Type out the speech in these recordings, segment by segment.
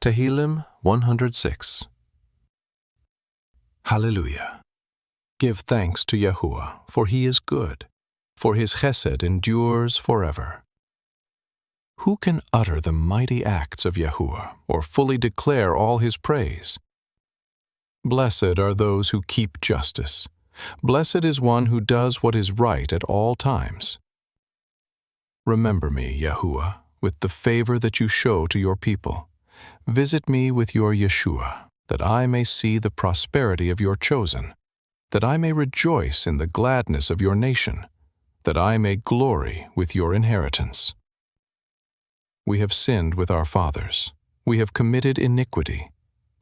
Tehillim 106. Hallelujah. Give thanks to Yahuwah, for he is good, for his chesed endures forever. Who can utter the mighty acts of Yahuwah, or fully declare all his praise? Blessed are those who keep justice. Blessed is one who does what is right at all times. Remember me, Yahuwah, with the favor that you show to your people. Visit me with your Yeshua, that I may see the prosperity of your chosen, that I may rejoice in the gladness of your nation, that I may glory with your inheritance. We have sinned with our fathers. We have committed iniquity.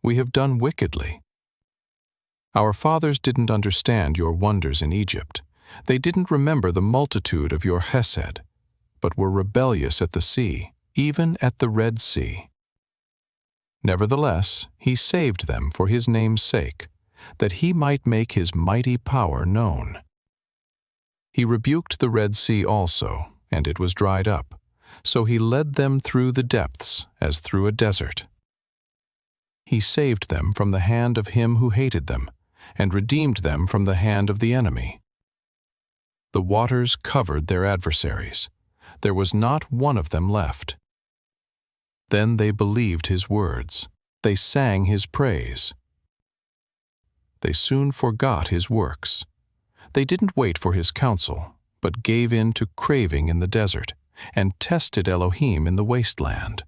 We have done wickedly. Our fathers didn't understand your wonders in Egypt. They didn't remember the multitude of your chesed, but were rebellious at the sea, even at the Red Sea. Nevertheless, he saved them for his name's sake, that he might make his mighty power known. He rebuked the Red Sea also, and it was dried up. So he led them through the depths as through a desert. He saved them from the hand of him who hated them, and redeemed them from the hand of the enemy. The waters covered their adversaries. There was not one of them left. Then they believed his words. They sang his praise. They soon forgot his works. They didn't wait for his counsel, but gave in to craving in the desert, and tested Elohim in the wasteland.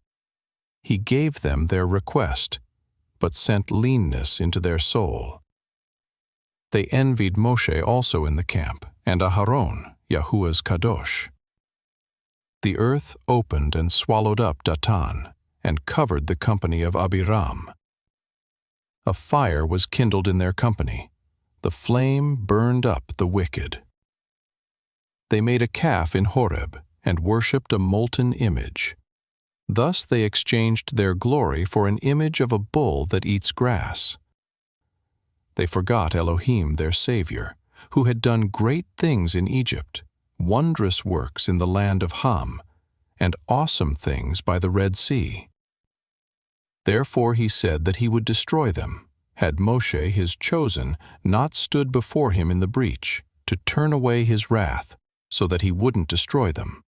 He gave them their request, but sent leanness into their soul. They envied Moshe also in the camp, and Aharon, Yahuwah's Kadosh. The earth opened and swallowed up Datan, and covered the company of Abiram. A fire was kindled in their company. The flame burned up the wicked. They made a calf in Horeb, and worshipped a molten image. Thus they exchanged their glory for an image of a bull that eats grass. They forgot Elohim, their Savior, who had done great things in Egypt, wondrous works in the land of Ham, and awesome things by the Red Sea. Therefore he said that he would destroy them, had Moshe, his chosen, not stood before him in the breach, to turn away his wrath, so that he wouldn't destroy them.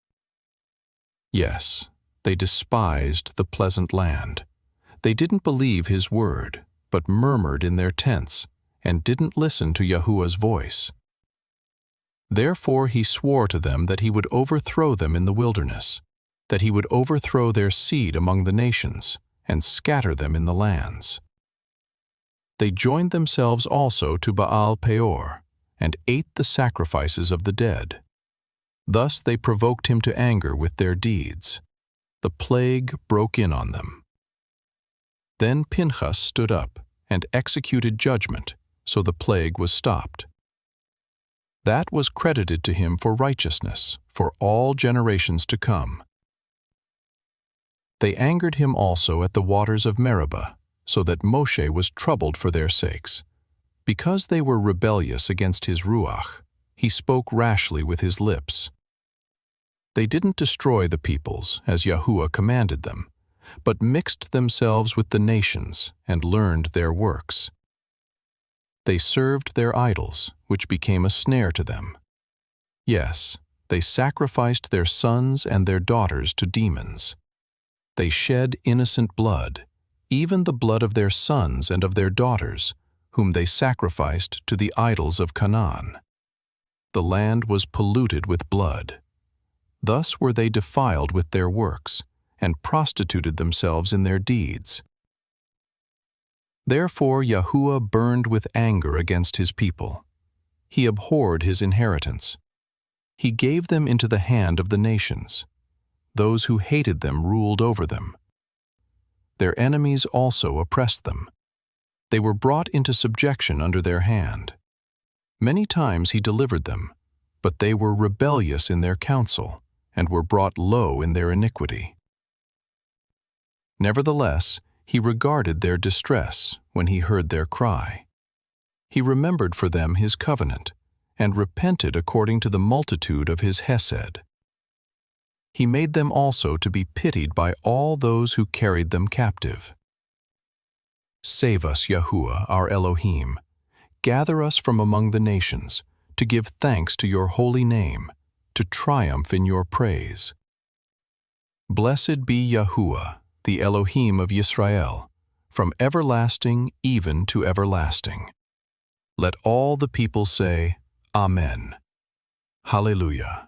Yes, they despised the pleasant land. They didn't believe his word, but murmured in their tents, and didn't listen to Yahuwah's voice. Therefore he swore to them that he would overthrow them in the wilderness, that he would overthrow their seed among the nations, and scatter them in the lands. They joined themselves also to Baal Peor, and ate the sacrifices of the dead. Thus they provoked him to anger with their deeds. The plague broke in on them. Then Pinchas stood up and executed judgment, so the plague was stopped. That was credited to him for righteousness, for all generations to come. They angered him also at the waters of Meribah, so that Moshe was troubled for their sakes. Because they were rebellious against his Ruach, he spoke rashly with his lips. They didn't destroy the peoples, as Yahuwah commanded them, but mixed themselves with the nations and learned their works. They served their idols, which became a snare to them. Yes, they sacrificed their sons and their daughters to demons. They shed innocent blood, even the blood of their sons and of their daughters, whom they sacrificed to the idols of Canaan. The land was polluted with blood. Thus were they defiled with their works, and prostituted themselves in their deeds. Therefore Yahuwah burned with anger against his people. He abhorred his inheritance. He gave them into the hand of the nations. Those who hated them ruled over them. Their enemies also oppressed them. They were brought into subjection under their hand. Many times he delivered them, but they were rebellious in their counsel, and were brought low in their iniquity. Nevertheless, he regarded their distress when he heard their cry. He remembered for them his covenant, and repented according to the multitude of his hesed. He made them also to be pitied by all those who carried them captive. Save us, Yahuwah, our Elohim. Gather us from among the nations, to give thanks to your holy name, to triumph in your praise. Blessed be Yahuwah, the Elohim of Yisrael, from everlasting even to everlasting. Let all the people say, Amen. Hallelujah.